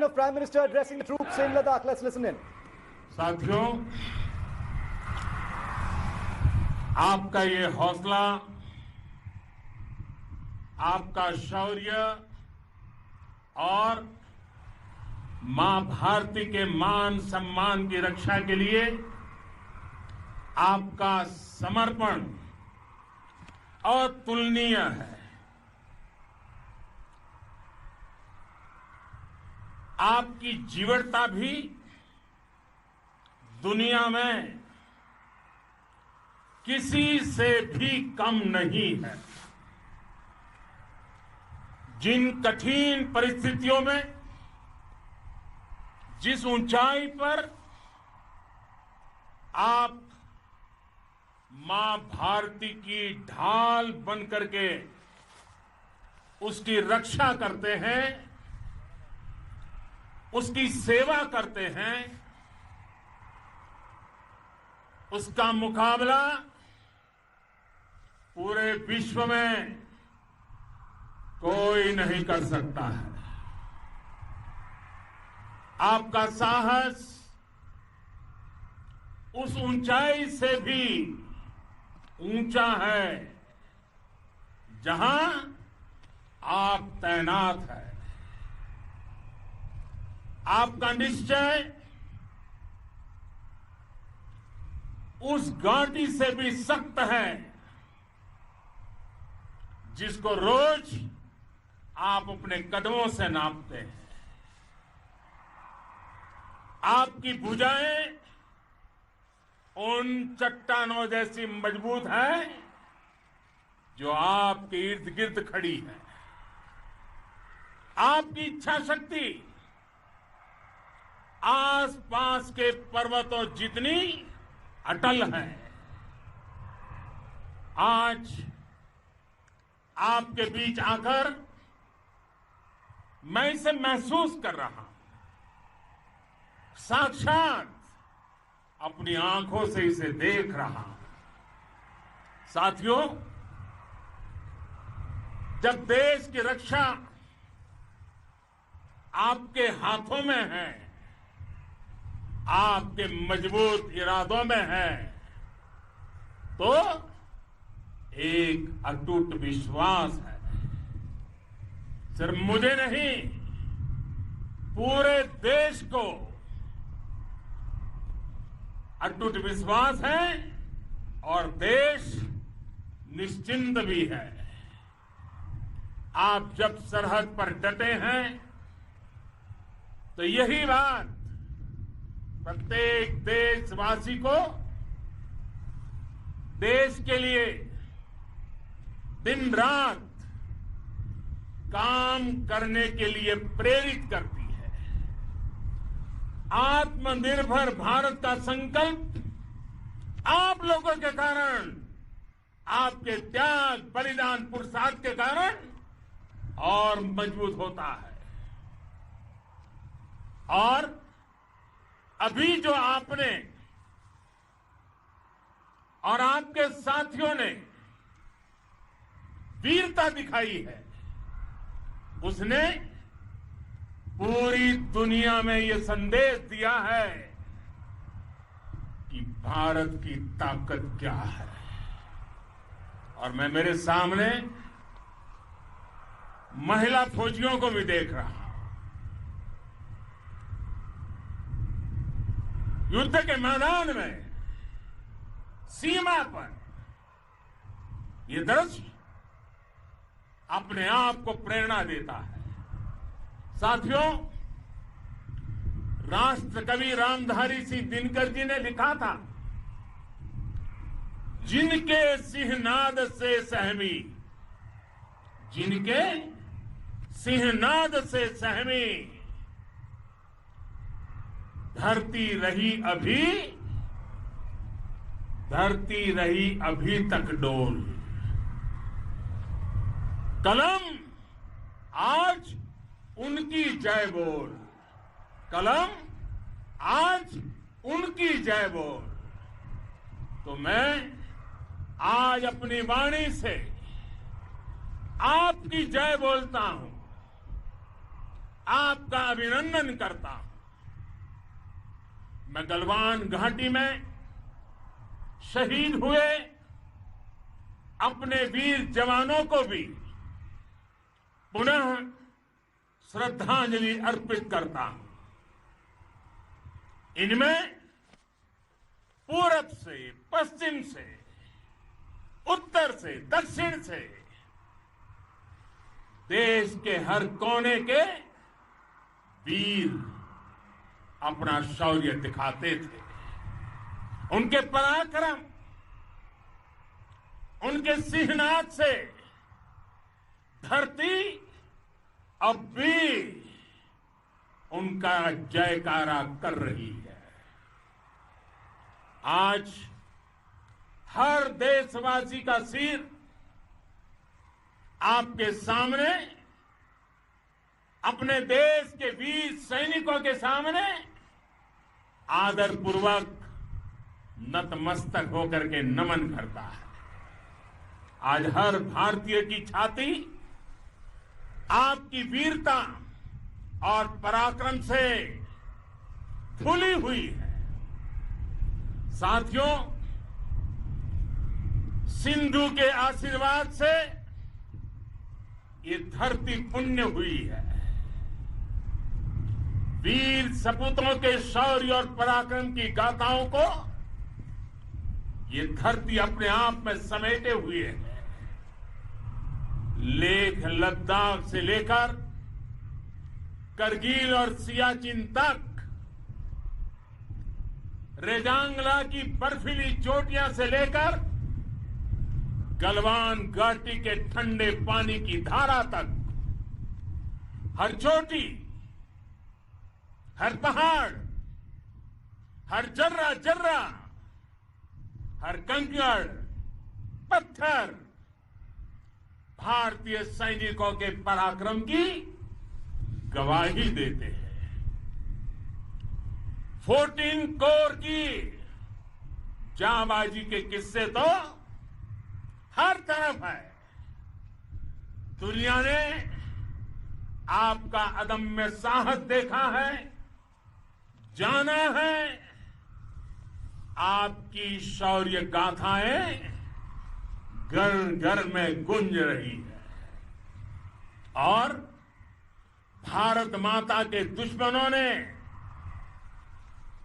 line of Prime Minister addressing the troops in Ladakh. Let's listen in. साथियों, आपका ये हौसला, आपका शौर्य और मां भारती के मान सम्मान की रक्षा के लिए आपका समर्पण अतुलनीय है। आपकी जीवटता भी दुनिया में किसी से भी कम नहीं है। जिन कठिन परिस्थितियों में, जिस ऊंचाई पर आप मां भारती की ढाल बनकर के उसकी रक्षा करते हैं, उसकी सेवा करते हैं, उसका मुकाबला पूरे विश्व में कोई नहीं कर सकता है। आपका साहस उस ऊंचाई से भी ऊंचा है जहां आप तैनात हैं। आपका निश्चय उस घाटी से भी सख्त है जिसको रोज आप अपने कदमों से नापते हैं। आपकी भुजाएं उन चट्टानों जैसी मजबूत है जो आपके इर्द गिर्द खड़ी है। आपकी इच्छा शक्ति आसपास के पर्वतों जितनी अटल है। आज आपके बीच आकर मैं इसे महसूस कर रहा हूं, साक्षात अपनी आंखों से इसे देख रहा हूं। साथियों, जब देश की रक्षा आपके हाथों में है, आपके मजबूत इरादों में है, तो एक अटूट विश्वास है। सिर्फ मुझे नहीं, पूरे देश को अटूट विश्वास है और देश निश्चिंत भी है। आप जब सरहद पर डटे हैं तो यही बात प्रत्येक देशवासी को देश के लिए दिन रात काम करने के लिए प्रेरित करती है। आत्मनिर्भर भारत का संकल्प आप लोगों के कारण, आपके त्याग, बलिदान, पुरुषार्थ के कारण और मजबूत होता है। और अभी जो आपने और आपके साथियों ने वीरता दिखाई है, उसने पूरी दुनिया में यह संदेश दिया है कि भारत की ताकत क्या है। और मैं मेरे सामने महिला फौजियों को भी देख रहा हूं। युद्ध के मैदान में, सीमा पर यह दृश्य अपने आप को प्रेरणा देता है। साथियों, राष्ट्र कवि रामधारी सिंह दिनकर जी ने लिखा था, जिनके सिंहनाद से सहमी, जिनके सिंहनाद से सहमी, धरती रही अभी तक डोल। कलम आज उनकी जय बोल, कलम आज उनकी जय बोल। तो मैं आज अपनी वाणी से आपकी जय बोलता हूं, आपका अभिनंदन करता हूं। मैं गलवान घाटी में शहीद हुए अपने वीर जवानों को भी पुनः श्रद्धांजलि अर्पित करता हूं। इनमें पूरब से, पश्चिम से, उत्तर से, दक्षिण से देश के हर कोने के वीर अपना शौर्य दिखाते थे। उनके पराक्रम, उनके सिंहनाद से धरती अब भी उनका जयकारा कर रही है। आज हर देशवासी का सिर आपके सामने, अपने देश के वीर सैनिकों के सामने आदरपूर्वक नतमस्तक होकर के नमन करता है। आज हर भारतीय की छाती आपकी वीरता और पराक्रम से फूली हुई है। साथियों, सिंधु के आशीर्वाद से ये धरती पुण्य हुई है। वीर सपूतों के शौर्य और पराक्रम की गाथाओं को ये धरती अपने आप में समेटे हुए है। लेह लद्दाख से लेकर करगिल और सियाचिन तक, रेजांगला की बर्फीली चोटियां से लेकर गलवान घाटी के ठंडे पानी की धारा तक, हर चोटी, हर पहाड़, हर जर्रा जर्रा, हर कंकड़, पत्थर भारतीय सैनिकों के पराक्रम की गवाही देते हैं। 14 कोर की जांबाजी के किस्से तो हर तरफ है। दुनिया ने आपका अदम्य साहस देखा है, जाना है। आपकी शौर्य गाथाएं घर घर में गूंज रही है और भारत माता के दुश्मनों ने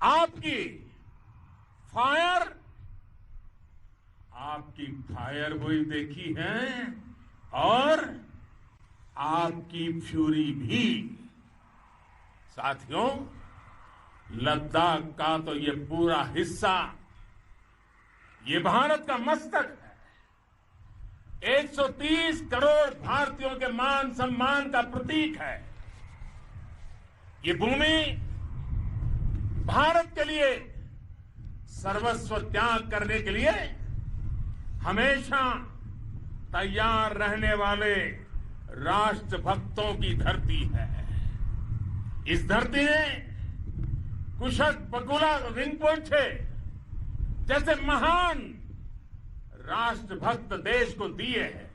आपकी फायर हुई देखी है और आपकी फ्यूरी भी। साथियों, लद्दाख का तो ये पूरा हिस्सा ये भारत का मस्तक है। 130 करोड़ भारतीयों के मान सम्मान का प्रतीक है। ये भूमि भारत के लिए सर्वस्व त्याग करने के लिए हमेशा तैयार रहने वाले राष्ट्रभक्तों की धरती है। इस धरती ने कुशक बकुला रिंपोंछे जैसे महान राष्ट्रभक्त देश को दिए हैं।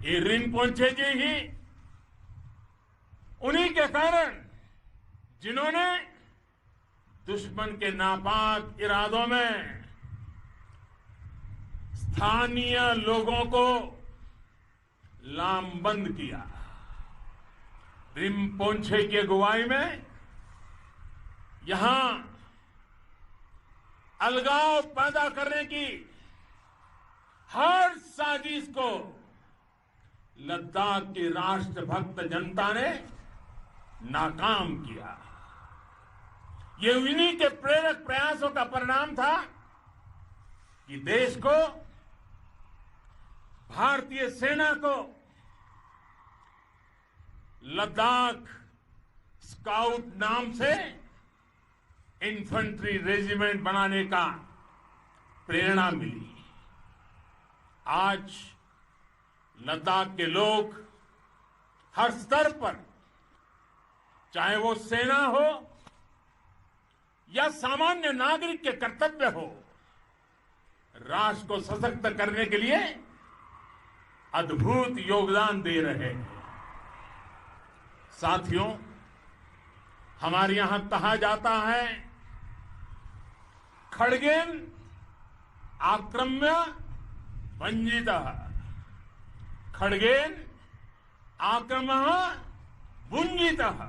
ये रिंपोंछे जी ही उन्हीं के कारण जिन्होंने दुश्मन के नापाक इरादों में स्थानीय लोगों को लामबंद किया। रिंपोंछे की अगुवाई में यहां अलगाव पैदा करने की हर साजिश को लद्दाख की राष्ट्रभक्त जनता ने नाकाम किया। ये उन्हीं के प्रेरक प्रयासों का परिणाम था कि देश को, भारतीय सेना को लद्दाख स्काउट नाम से इन्फेंट्री रेजिमेंट बनाने का प्रेरणा मिली। आज लद्दाख के लोग हर स्तर पर, चाहे वो सेना हो या सामान्य नागरिक के कर्तव्य हो, राष्ट्र को सशक्त करने के लिए अद्भुत योगदान दे रहे हैं। साथियों, हमारे यहां कहा जाता है, खड्गेन आक्रम्य भंजितः, खड्गेन आक्रमः भुंजितः।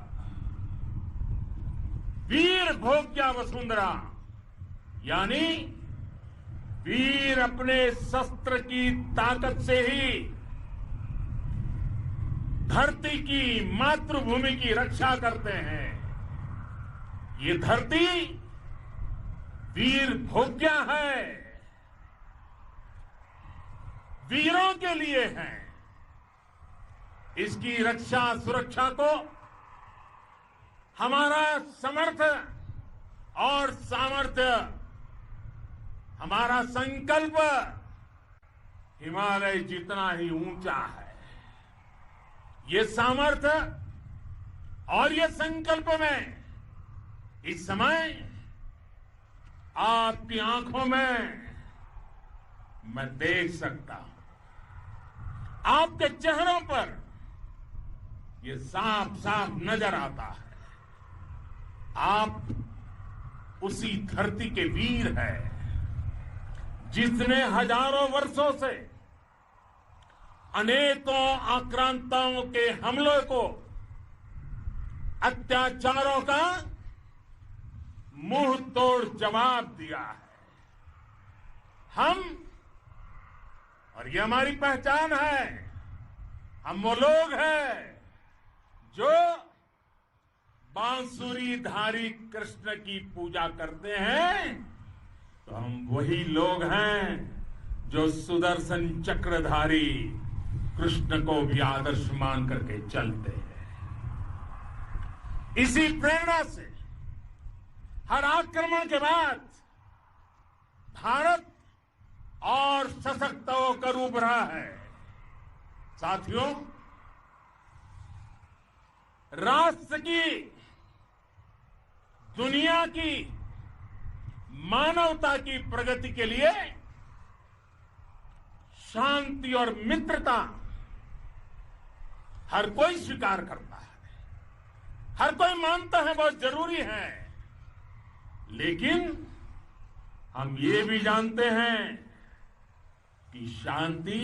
वीर भोग्या वसुंधरा, यानी वीर अपने शस्त्र की ताकत से ही धरती की, मातृभूमि की रक्षा करते हैं। ये धरती वीर भोग्या है, वीरों के लिए है। इसकी रक्षा सुरक्षा को हमारा समर्थ और सामर्थ्य, हमारा संकल्प हिमालय जितना ही ऊंचा है। ये सामर्थ्य और ये संकल्प में इस समय आपकी आंखों में मैं देख सकता हूं, आपके चेहरों पर ये साफ साफ नजर आता है। आप उसी धरती के वीर हैं जिसने हजारों वर्षों से अनेकों आक्रांताओं के हमलों को, अत्याचारों का मुंह तोड़ जवाब दिया है। हम, और ये हमारी पहचान है, हम वो लोग हैं जो बांसुरीधारी कृष्ण की पूजा करते हैं, तो हम वही लोग हैं जो सुदर्शन चक्रधारी कृष्ण को भी आदर्श मान करके चलते हैं। इसी प्रेरणा से हर आक्रमण के बाद भारत और सशक्त होकर उभरा है। साथियों, राष्ट्र की, दुनिया की, मानवता की प्रगति के लिए शांति और मित्रता हर कोई स्वीकार करता है, हर कोई मानता है बहुत जरूरी है। लेकिन हम ये भी जानते हैं कि शांति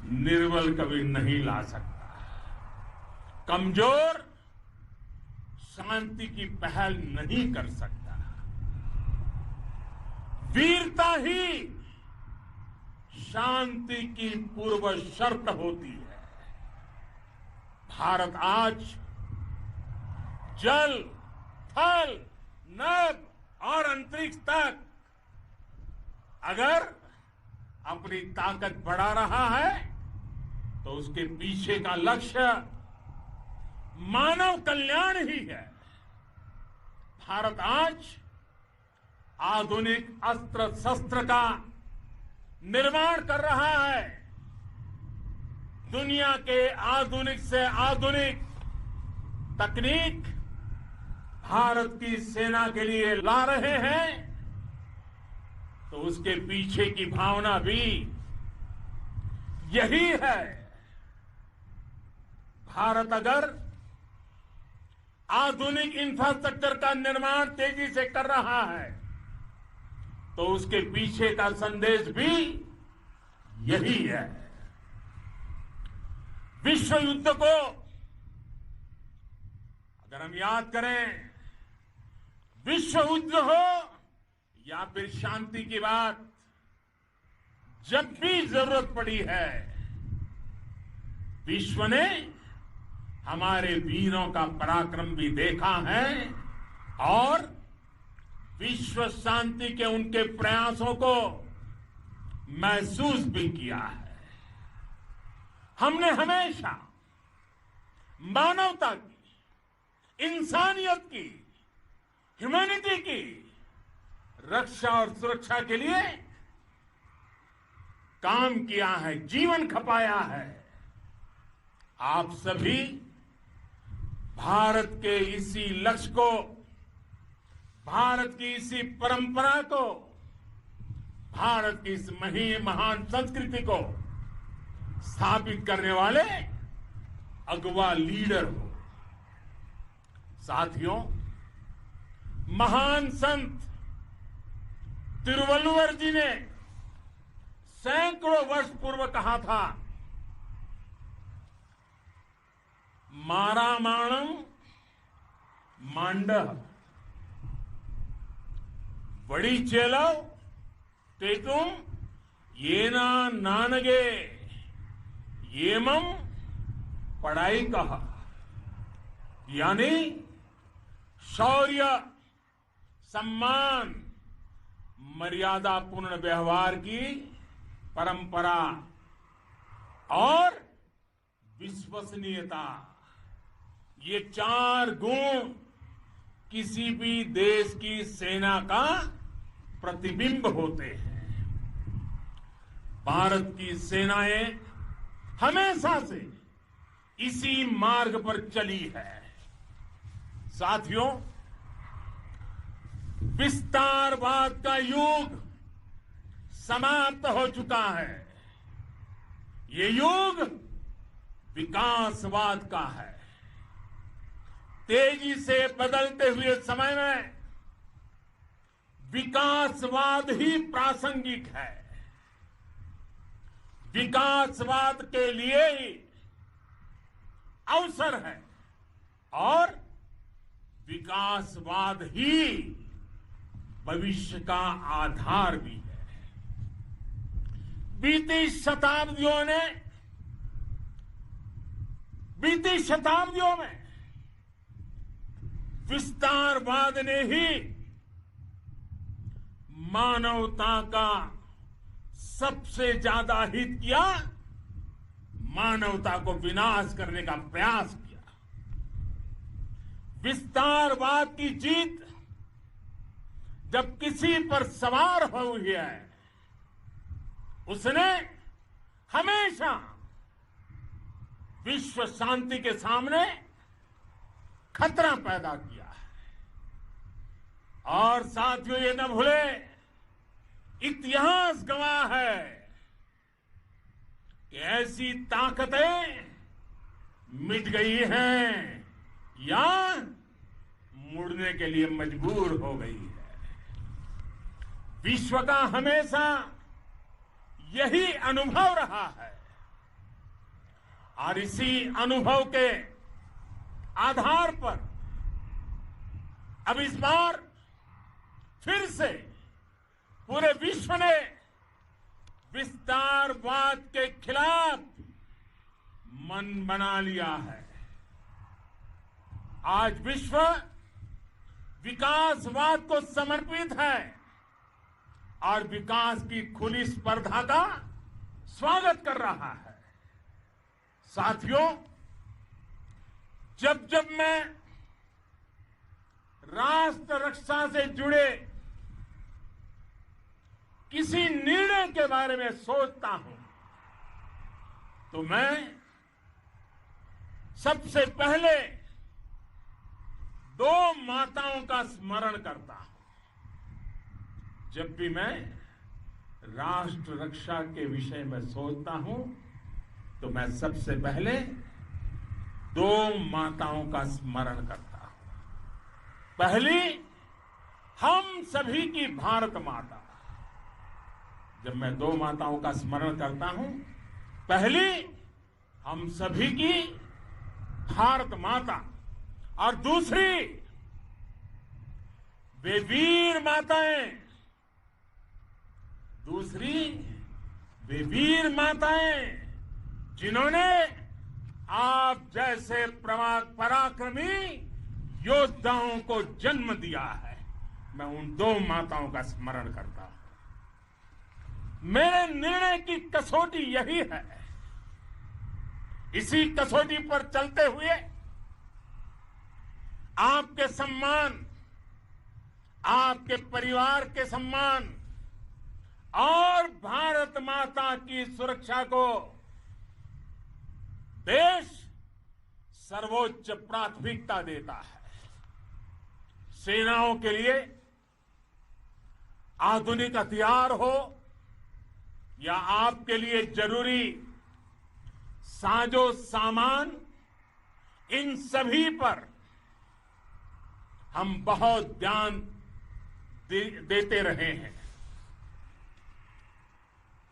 निर्बल कभी नहीं ला सकता। कमजोर शांति की पहल नहीं कर सकता। वीरता ही शांति की पूर्व शर्त होती है। भारत आज जल, थल, नभ और अंतरिक्ष तक अगर अपनी ताकत बढ़ा रहा है तो उसके पीछे का लक्ष्य मानव कल्याण ही है। भारत आज आधुनिक अस्त्र शस्त्र का निर्माण कर रहा है। दुनिया के आधुनिक से आधुनिक तकनीक भारत की सेना के लिए ला रहे हैं, तो उसके पीछे की भावना भी यही है। भारत अगर आधुनिक इंफ्रास्ट्रक्चर का निर्माण तेजी से कर रहा है तो उसके पीछे का संदेश भी यही है। विश्व युद्ध को अगर हम याद करें, विश्व युद्ध हो या फिर शांति की बात, जब भी जरूरत पड़ी है विश्व ने हमारे वीरों का पराक्रम भी देखा है और विश्व शांति के उनके प्रयासों को महसूस भी किया है। हमने हमेशा मानवता की, इंसानियत की, ह्यूमैनिटी की रक्षा और सुरक्षा के लिए काम किया है, जीवन खपाया है। आप सभी भारत के इसी लक्ष्य को, भारत की इसी परंपरा को, भारत की इस महान संस्कृति को स्थापित करने वाले अगवा लीडर हो। साथियों, महान संत तिरुवल्लुवर जी ने सैकड़ों वर्ष पूर्व कहा था, मारामाणम मांडह वड़ी चेलव तेतुम येना नानगे येमम पढ़ाई कहा। यानी शौर्य, सम्मान, मर्यादापूर्ण व्यवहार की परंपरा और विश्वसनीयता, ये 4 गुण किसी भी देश की सेना का प्रतिबिंब होते हैं। भारत की सेनाएं हमेशा से इसी मार्ग पर चली है। साथियों, विस्तारवाद का युग समाप्त हो चुका है। ये युग विकासवाद का है। तेजी से बदलते हुए समय में विकासवाद ही प्रासंगिक है। विकासवाद के लिए ही अवसर है और विकासवाद ही भविष्य का आधार भी है। बीती शताब्दियों में विस्तारवाद ने ही मानवता का सबसे ज्यादा हित किया, मानवता को विनाश करने का प्रयास किया। विस्तारवाद की जीत जब किसी पर सवार हुई है, उसने हमेशा विश्व शांति के सामने खतरा पैदा किया है। और साथियों, ये न भूले, इतिहास गवाह है कि ऐसी ताकतें मिट गई हैं या मुड़ने के लिए मजबूर हो गई है। विश्व का हमेशा यही अनुभव रहा है और इसी अनुभव के आधार पर अब इस बार फिर से पूरे विश्व ने विस्तारवाद के खिलाफ मन बना लिया है। आज विश्व विकासवाद को समर्पित है और विकास की खुली स्पर्धा का स्वागत कर रहा है। साथियों, जब जब मैं राष्ट्र रक्षा से जुड़े किसी निर्णय के बारे में सोचता हूं तो मैं सबसे पहले 2 माताओं का स्मरण करता हूं। जब भी मैं राष्ट्र रक्षा के विषय में सोचता हूं तो मैं सबसे पहले 2 माताओं का स्मरण करता हूं। पहली, हम सभी की भारत माता। जब मैं 2 माताओं का स्मरण करता हूं, पहली हम सभी की भारत माता और दूसरी वे वीर माताएं, जिन्होंने आप जैसे पराक्रमी योद्धाओं को जन्म दिया है। मैं उन 2 माताओं का स्मरण करता हूं। मेरे निर्णय की कसौटी यही है। इसी कसौटी पर चलते हुए आपके सम्मान, आपके परिवार के सम्मान और भारत माता की सुरक्षा को देश सर्वोच्च प्राथमिकता देता है। सेनाओं के लिए आधुनिक हथियार हो या आपके लिए जरूरी साजो सामान इन सभी पर हम बहुत ध्यान देते रहे हैं।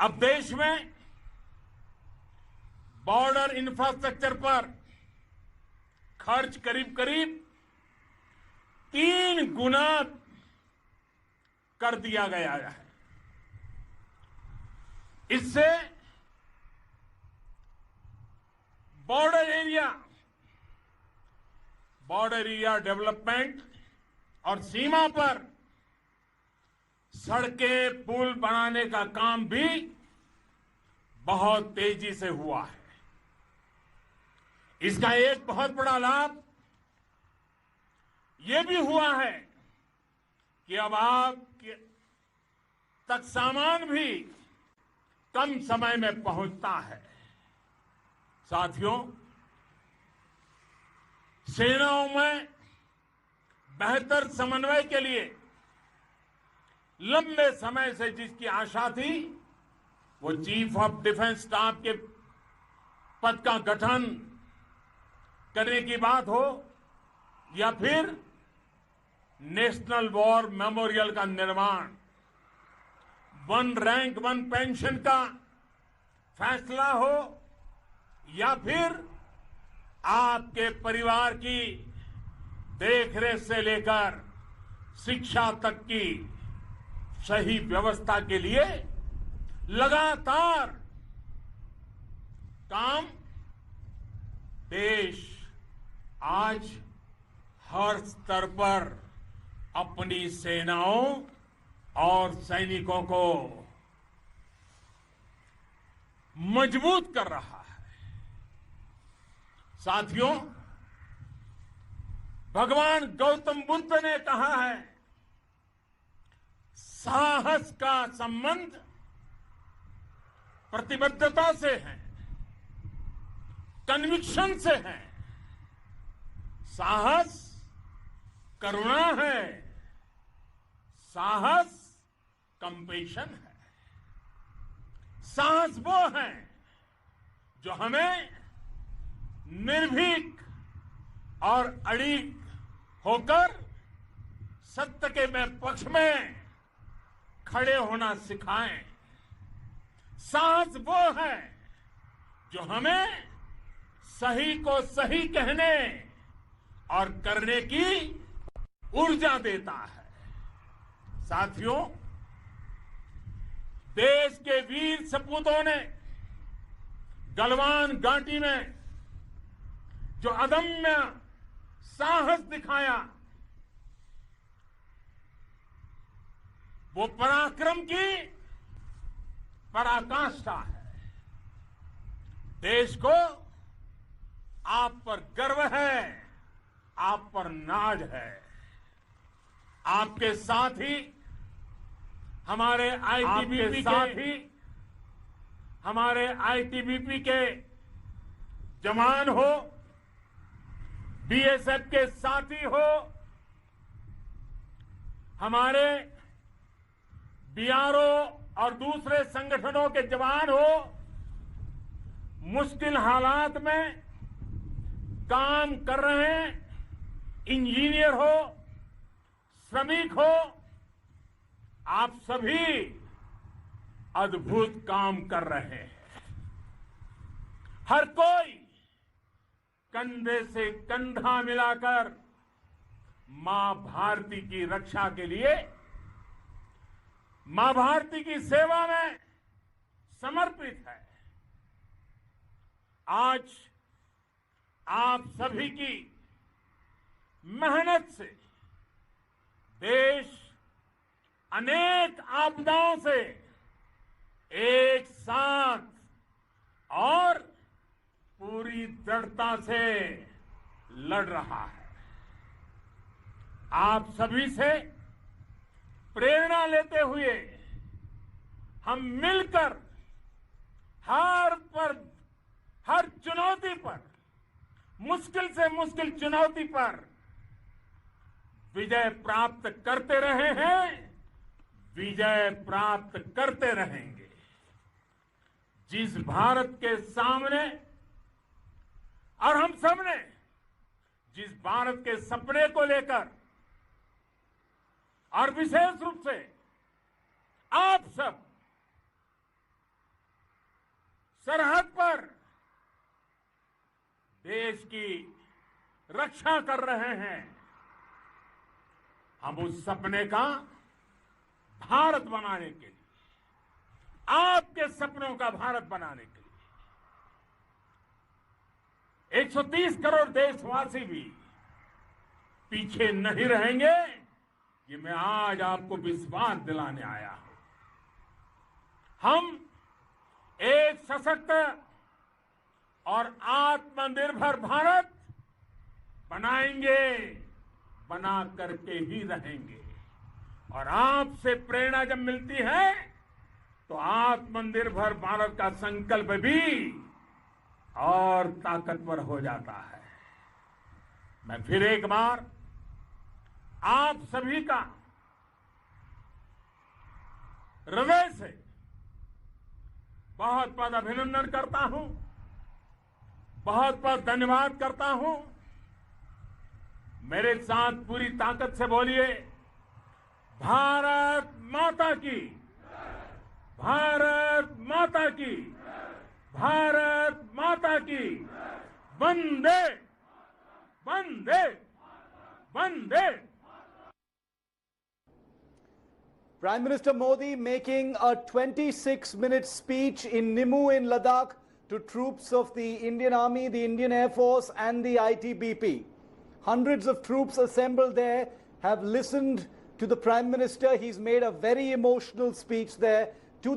अब देश में बॉर्डर इंफ्रास्ट्रक्चर पर खर्च करीब करीब 3 गुना कर दिया गया है। इससे बॉर्डर एरिया डेवलपमेंट और सीमा पर सड़कें पुल बनाने का काम भी बहुत तेजी से हुआ है। इसका एक बहुत बड़ा लाभ यह भी हुआ है कि अब आप तक सामान भी कम समय में पहुंचता है। साथियों, सेनाओं में बेहतर समन्वय के लिए लंबे समय से जिसकी आशा थी, वो चीफ ऑफ डिफेंस स्टाफ के पद का गठन करने की बात हो या फिर नेशनल वॉर मेमोरियल का निर्माण, 1 रैंक 1 पेंशन का फैसला हो या फिर आपके परिवार की देखरेख से लेकर शिक्षा तक की सही व्यवस्था के लिए लगातार काम देश आज हर स्तर पर अपनी सेनाओं और सैनिकों को मजबूत कर रहा है। साथियों, भगवान गौतम बुद्ध ने कहा है, साहस का संबंध प्रतिबद्धता से है, कन्विक्शन से है। साहस करुणा है, साहस कंपेशन है। साहस वो है जो हमें निर्भीक और अड़िग होकर सत्य के पक्ष में खड़े होना सिखाएं। साहस वो है जो हमें सही को सही कहने और करने की ऊर्जा देता है। साथियों, देश के वीर सपूतों ने गलवान घाटी में जो अदम्य साहस दिखाया, वो पराक्रम की पराकाष्ठा है। देश को आप पर गर्व है, आप पर नाज है। आपके साथ ही हमारे आईटीबीपी के जवान हो, बीएसएफ के साथी हो, हमारे बीआरओ और दूसरे संगठनों के जवान हो, मुश्किल हालात में काम कर रहे हैं, इंजीनियर हो, श्रमिक हो, आप सभी अद्भुत काम कर रहे हैं। हर कोई कंधे से कंधा मिलाकर मां भारती की रक्षा के लिए, मां भारती की सेवा में समर्पित है। आज आप सभी की मेहनत से देश अनेक आपदाओं से एक साथ और पूरी दृढ़ता से लड़ रहा है। आप सभी से प्रेरणा लेते हुए हम मिलकर हर चुनौती पर, मुश्किल से मुश्किल चुनौती पर विजय प्राप्त करते रहे हैं, विजय प्राप्त करते रहेंगे। जिस भारत के सामने और हम सबने जिस भारत के सपने को लेकर और विशेष रूप से आप सब सरहद पर देश की रक्षा कर रहे हैं, हम उस सपने का भारत बनाने के लिए, आपके सपनों का भारत बनाने के लिए 130 करोड़ देशवासी भी पीछे नहीं रहेंगे, ये मैं आज आपको विश्वास दिलाने आया हूं। हम एक सशक्त और आत्मनिर्भर भारत बनाएंगे, बना करके ही रहेंगे। और आपसे प्रेरणा जब मिलती है तो आत्मनिर्भर भारत का संकल्प भी और ताकतवर हो जाता है। मैं फिर एक बार आप सभी का हृदय से बहुत बहुत अभिनंदन करता हूं, बहुत बहुत धन्यवाद करता हूं। मेरे साथ पूरी ताकत से बोलिए, भारत माता की, भारत माता की, भारत माता की, वंदे वंदे वंदे। Prime Minister Modi making a 26-minute speech in Nimmu in Ladakh to troops of the Indian Army, the Indian Air Force and the ITBP. Hundreds of troops assembled there have listened to the Prime Minister. He's made a very emotional speech there.